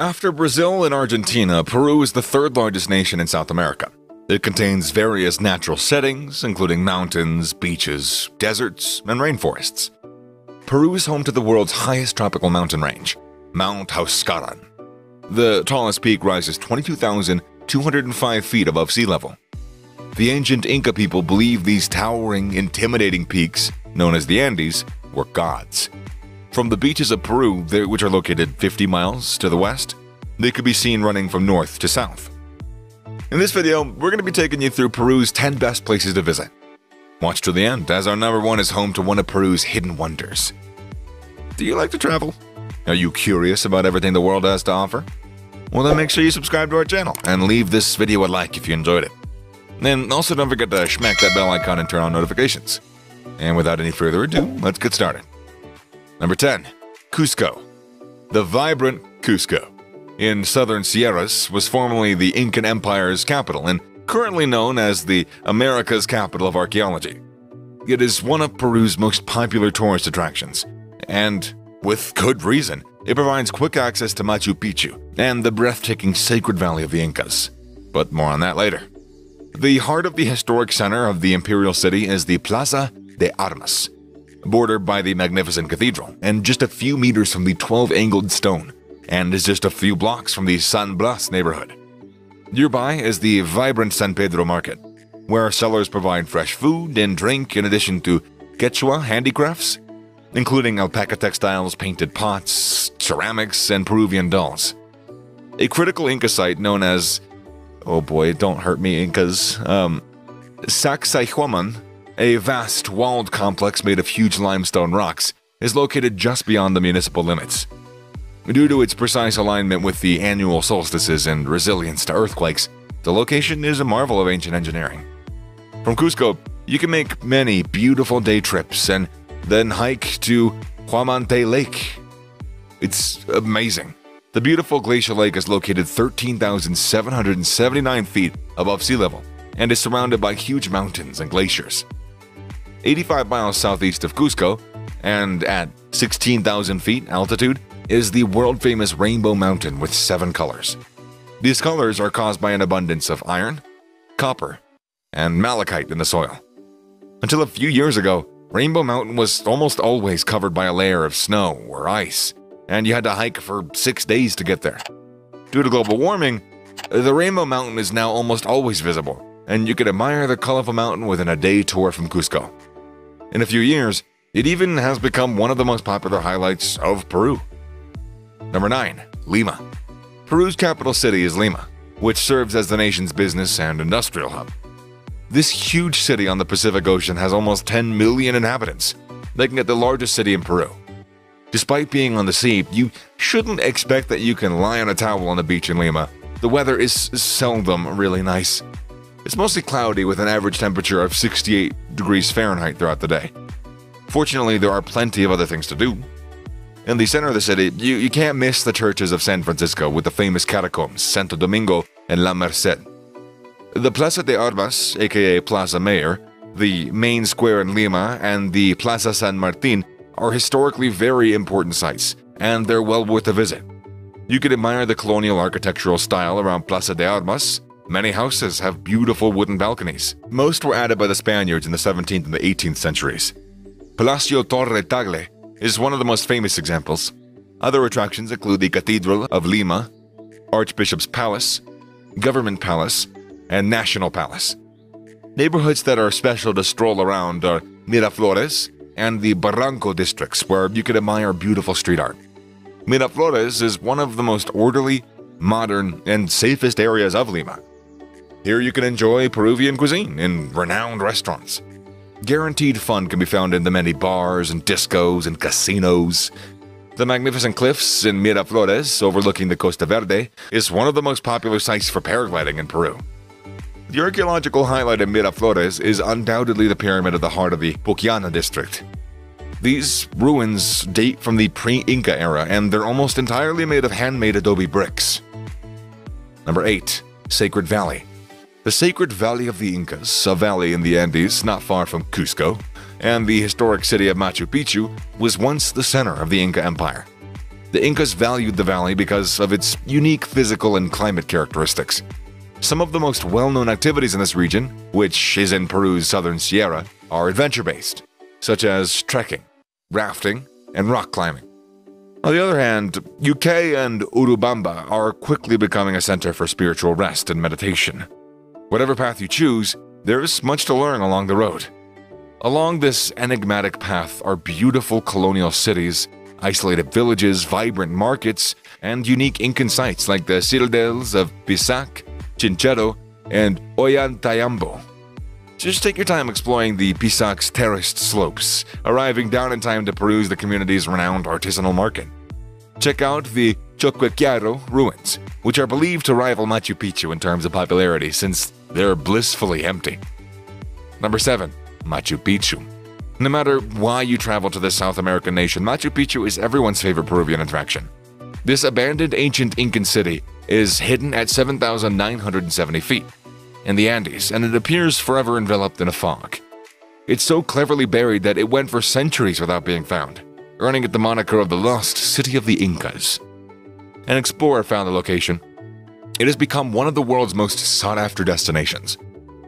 After Brazil and Argentina, Peru is the third largest nation in South America. It contains various natural settings, including mountains, beaches, deserts, and rainforests. Peru is home to the world's highest tropical mountain range, Mount Huascarán. The tallest peak rises 22,205 feet above sea level. The ancient Inca people believed these towering, intimidating peaks, known as the Andes, were gods. From the beaches of Peru, which are located 50 miles to the west, they could be seen running from north to south. In this video, we're going to be taking you through Peru's 10 best places to visit. Watch till the end, as our number 1 is home to one of Peru's hidden wonders. Do you like to travel? Are you curious about everything the world has to offer? Well, then make sure you subscribe to our channel and leave this video a like if you enjoyed it. And also don't forget to smack that bell icon and turn on notifications. And without any further ado, let's get started. Number 10. Cusco. The vibrant Cusco in southern Sierras was formerly the Incan Empire's capital and currently known as the America's capital of archaeology. It is one of Peru's most popular tourist attractions, and with good reason. It provides quick access to Machu Picchu and the breathtaking Sacred Valley of the Incas. But more on that later. The heart of the historic center of the imperial city is the Plaza de Armas, bordered by the magnificent cathedral, and just a few meters from the 12-angled stone, and is just a few blocks from the San Blas neighborhood. Nearby is the vibrant San Pedro Market, where sellers provide fresh food and drink in addition to Quechua handicrafts, including alpaca textiles, painted pots, ceramics, and Peruvian dolls. A critical Inca site known as, oh boy, don't hurt me Incas, Sacsayhuaman, a vast walled complex made of huge limestone rocks, is located just beyond the municipal limits. Due to its precise alignment with the annual solstices and resilience to earthquakes, the location is a marvel of ancient engineering. From Cusco, you can make many beautiful day trips and then hike to Huamante Lake. It's amazing. The beautiful glacial lake is located 13,779 feet above sea level and is surrounded by huge mountains and glaciers. 85 miles southeast of Cusco, and at 16,000 feet altitude, is the world-famous Rainbow Mountain with 7 colors. These colors are caused by an abundance of iron, copper, and malachite in the soil. Until a few years ago, Rainbow Mountain was almost always covered by a layer of snow or ice, and you had to hike for 6 days to get there. Due to global warming, the Rainbow Mountain is now almost always visible, and you can admire the colorful mountain within a day tour from Cusco. In a few years, it even has become one of the most popular highlights of Peru. Number 9. Lima. Peru's capital city is Lima, which serves as the nation's business and industrial hub. This huge city on the Pacific Ocean has almost 10 million inhabitants, making it the largest city in Peru. Despite being on the sea, you shouldn't expect that you can lie on a towel on the beach in Lima. The weather is seldom really nice. It's mostly cloudy with an average temperature of 68 degrees Fahrenheit throughout the day. Fortunately, there are plenty of other things to do. In the center of the city, you can't miss the churches of San Francisco with the famous catacombs Santo Domingo and La Merced. The Plaza de Armas, aka Plaza Mayor, the main square in Lima, and the Plaza San Martin are historically very important sites, and they're well worth a visit. You can admire the colonial architectural style around Plaza de Armas. Many houses have beautiful wooden balconies. Most were added by the Spaniards in the 17th and the 18th centuries. Palacio Torre Tagle is one of the most famous examples. Other attractions include the Cathedral of Lima, Archbishop's Palace, Government Palace, and National Palace. Neighborhoods that are special to stroll around are Miraflores and the Barranco districts, where you can admire beautiful street art. Miraflores is one of the most orderly, modern, and safest areas of Lima. Here you can enjoy Peruvian cuisine in renowned restaurants. Guaranteed fun can be found in the many bars and discos and casinos. The magnificent cliffs in Miraflores overlooking the Costa Verde is one of the most popular sites for paragliding in Peru. The archaeological highlight in Miraflores is undoubtedly the pyramid at the heart of the Puquiana district. These ruins date from the pre-Inca era, and they're almost entirely made of handmade adobe bricks. Number 8. Sacred Valley. The Sacred Valley of the Incas, a valley in the Andes not far from Cusco, and the historic city of Machu Picchu, was once the center of the Inca Empire. The Incas valued the valley because of its unique physical and climate characteristics. Some of the most well-known activities in this region, which is in Peru's southern Sierra, are adventure-based, such as trekking, rafting, and rock climbing. On the other hand, UK and Urubamba are quickly becoming a center for spiritual rest and meditation. Whatever path you choose, there's much to learn along the road. Along this enigmatic path are beautiful colonial cities, isolated villages, vibrant markets, and unique Incan sites like the citadels of Pisac, Chinchero, and Ollantaytambo. Just take your time exploring the Pisac's terraced slopes, arriving down in time to peruse the community's renowned artisanal market. Check out the Choquequirao ruins, which are believed to rival Machu Picchu in terms of popularity since they're blissfully empty. Number 7. Machu Picchu. No matter why you travel to this South American nation, Machu Picchu is everyone's favorite Peruvian attraction. This abandoned ancient Incan city is hidden at 7,970 feet in the Andes, and it appears forever enveloped in a fog. It's so cleverly buried that it went for centuries without being found, earning it the moniker of the Lost City of the Incas. An explorer found the location. It has become one of the world's most sought-after destinations.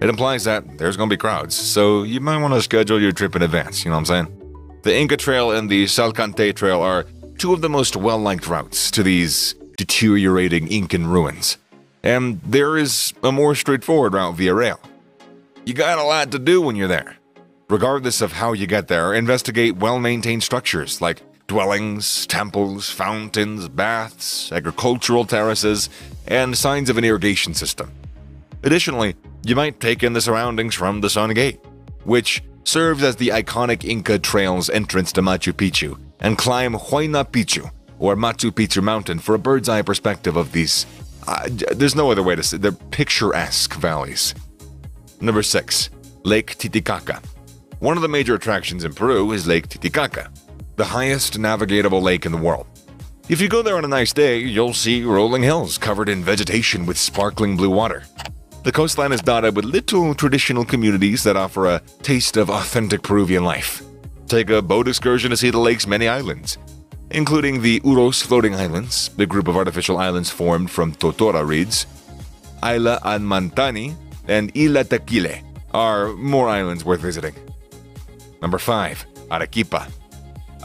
It implies that there's going to be crowds, so you might want to schedule your trip in advance, you know what I'm saying? The Inca Trail and the Salcante Trail are two of the most well-liked routes to these deteriorating Incan ruins. And there is a more straightforward route via rail. You got a lot to do when you're there. Regardless of how you get there, investigate well-maintained structures like dwellings, temples, fountains, baths, agricultural terraces, and signs of an irrigation system. Additionally, you might take in the surroundings from the Sun Gate, which serves as the iconic Inca Trail's entrance to Machu Picchu, and climb Huayna Picchu, or Machu Picchu Mountain, for a bird's-eye perspective of these, there's no other way to say, they're picturesque valleys. Number 6. Lake Titicaca. One of the major attractions in Peru is Lake Titicaca, the highest navigatable lake in the world. If you go there on a nice day, you'll see rolling hills covered in vegetation with sparkling blue water. The coastline is dotted with little traditional communities that offer a taste of authentic Peruvian life. Take a boat excursion to see the lake's many islands, including the Uros Floating Islands, the group of artificial islands formed from totora reeds. Isla Anmantani and Isla Tequile are more islands worth visiting. Number 5. Arequipa.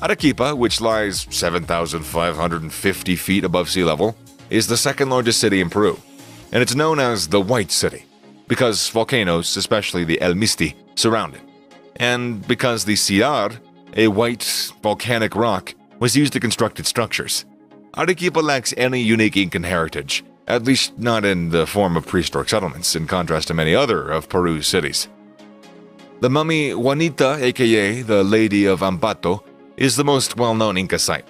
Arequipa, which lies 7,550 feet above sea level, is the second largest city in Peru, and it's known as the White City because volcanoes, especially the El Misti, surround it, and because the Sillar, a white volcanic rock, was used to construct its structures. Arequipa lacks any unique Incan heritage, at least not in the form of prehistoric settlements, in contrast to many other of Peru's cities. The mummy Juanita, aka the Lady of Ambato, is the most well-known Inca site.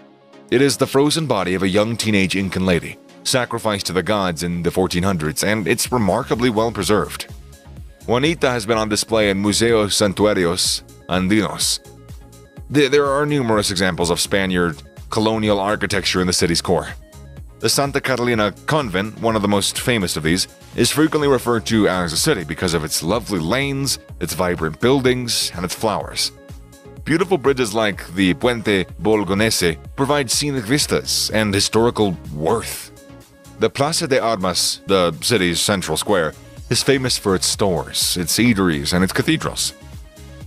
It is the frozen body of a young teenage Incan lady, sacrificed to the gods in the 1400s, and it's remarkably well preserved. Juanita has been on display in Museos Santuarios Andinos. There are numerous examples of Spaniard colonial architecture in the city's core. The Santa Catalina convent, one of the most famous of these, is frequently referred to as a city because of its lovely lanes, its vibrant buildings, and its flowers. Beautiful bridges like the Puente Bolgonese provide scenic vistas and historical worth. The Plaza de Armas, the city's central square, is famous for its stores, its eateries, and its cathedrals.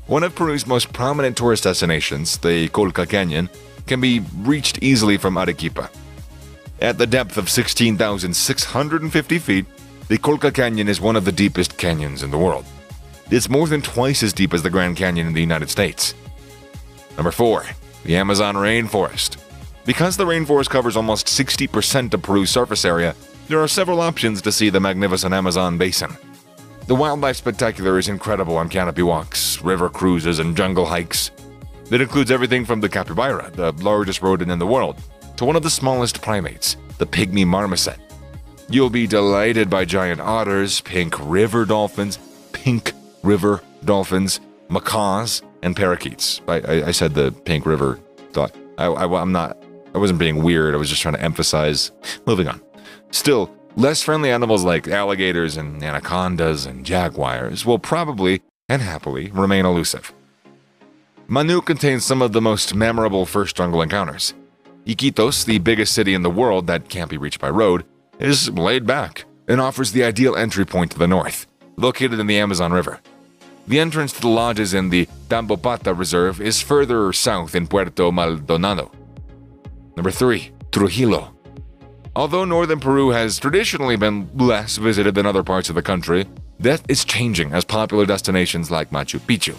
One of Peru's most prominent tourist destinations, the Colca Canyon, can be reached easily from Arequipa. At the depth of 16,650 feet, the Colca Canyon is one of the deepest canyons in the world. It's more than twice as deep as the Grand Canyon in the United States. Number 4. The Amazon rainforest. Because the rainforest covers almost 60% of Peru's surface area, there are several options to see the magnificent Amazon basin. The wildlife spectacular is incredible on canopy walks, river cruises, and jungle hikes. It includes everything from the capybara, the largest rodent in the world, to one of the smallest primates, the pygmy marmoset. You'll be delighted by giant otters, pink river dolphins, macaws, and parakeets. I said the pink river thought. I wasn't being weird, I was just trying to emphasize. Moving on. Still, less friendly animals like alligators and anacondas and jaguars will probably, and happily, remain elusive. Manu contains some of the most memorable first jungle encounters. Iquitos, the biggest city in the world that can't be reached by road, is laid back and offers the ideal entry point to the north, located in the Amazon River. The entrance to the lodges in the Tambopata Reserve is further south in Puerto Maldonado. Number 3. Trujillo. Although northern Peru has traditionally been less visited than other parts of the country, that is changing as popular destinations like Machu Picchu.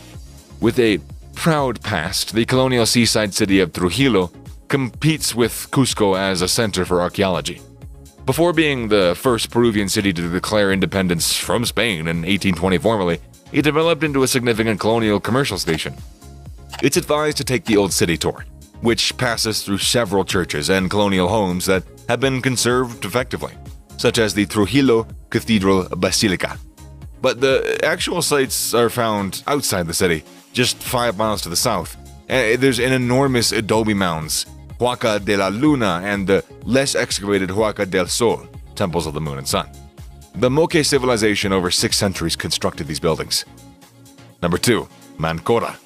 With a proud past, the colonial seaside city of Trujillo competes with Cusco as a center for archaeology. Before being the first Peruvian city to declare independence from Spain in 1820 formally, it developed into a significant colonial commercial station. It's advised to take the Old City tour, which passes through several churches and colonial homes that have been conserved effectively, such as the Trujillo Cathedral Basilica. But the actual sites are found outside the city, just 5 miles to the south. There's an enormous adobe mounds, Huaca de la Luna, and the less excavated Huaca del Sol, temples of the moon and sun. The Moche civilization over 6 centuries constructed these buildings. Number 2. Mancora.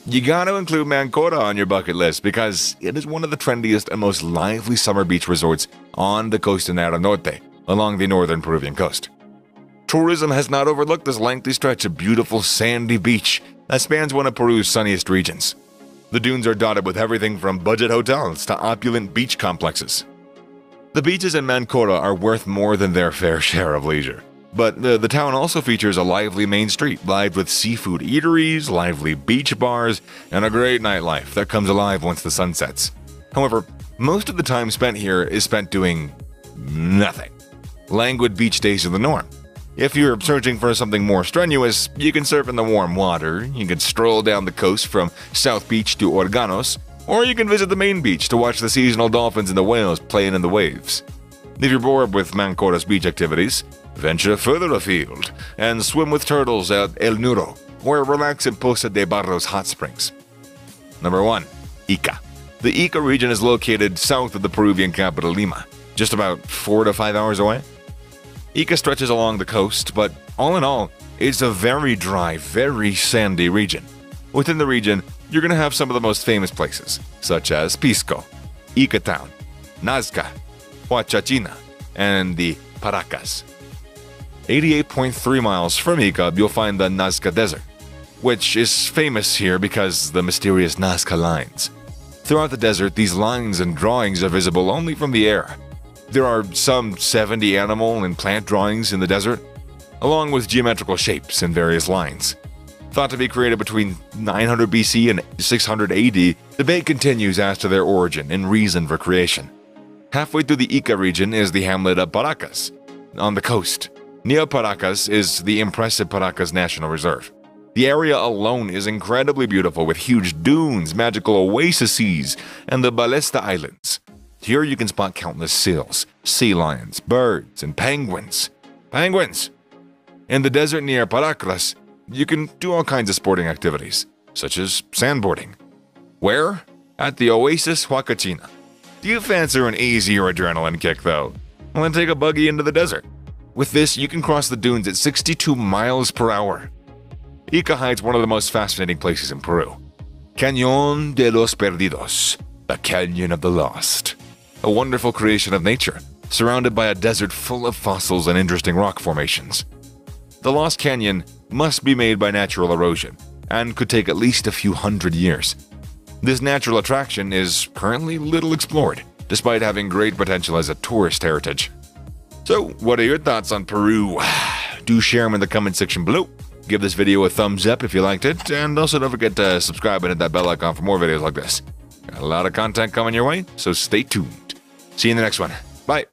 You gotta include Mancora on your bucket list because it is one of the trendiest and most lively summer beach resorts on the Costanera Norte, along the northern Peruvian coast. Tourism has not overlooked this lengthy stretch of beautiful sandy beach that spans one of Peru's sunniest regions. The dunes are dotted with everything from budget hotels to opulent beach complexes. The beaches in Mancora are worth more than their fair share of leisure. But the town also features a lively main street, lined with seafood eateries, lively beach bars, and a great nightlife that comes alive once the sun sets. However, most of the time spent here is spent doing nothing. Languid beach days are the norm. If you're searching for something more strenuous, you can surf in the warm water, you can stroll down the coast from South Beach to Organos, or you can visit the main beach to watch the seasonal dolphins and the whales playing in the waves. If you're bored with Mancora's beach activities, venture further afield and swim with turtles at El Nuro, or relax in Poza de Barros hot springs. Number 1. Ica. The Ica region is located south of the Peruvian capital Lima, just about 4 to 5 hours away. Ica stretches along the coast, but all in all, it's a very dry, very sandy region. Within the region, you're going to have some of the most famous places, such as Pisco, Ica Town, Nazca, Huachachina, and the Paracas. 88.3 miles from Ica, you'll find the Nazca Desert, which is famous here because the mysterious Nazca lines. Throughout the desert, these lines and drawings are visible only from the air. There are some 70 animal and plant drawings in the desert, along with geometrical shapes and various lines. Thought to be created between 900 BC and 600 AD, debate continues as to their origin and reason for creation. Halfway through the Ica region is the hamlet of Paracas, on the coast. Near Paracas is the impressive Paracas National Reserve. The area alone is incredibly beautiful with huge dunes, magical oases, and the Ballesta Islands. Here you can spot countless seals, sea lions, birds, and penguins. Penguins! In the desert near Paracas, you can do all kinds of sporting activities, such as sandboarding. Where? At the Oasis Huacachina. Do you fancy an easier adrenaline kick, though? Well, then take a buggy into the desert. With this, you can cross the dunes at 62 miles per hour. Ica hides one of the most fascinating places in Peru. Cañón de los Perdidos, the Canyon of the Lost. A wonderful creation of nature, surrounded by a desert full of fossils and interesting rock formations. The Lost Canyon must be made by natural erosion, and could take at least a few hundred years. This natural attraction is currently little explored, despite having great potential as a tourist heritage. So, what are your thoughts on Peru? Do share them in the comment section below. Give this video a thumbs up if you liked it, and also don't forget to subscribe and hit that bell icon for more videos like this. Got a lot of content coming your way, so stay tuned. See you in the next one. Bye.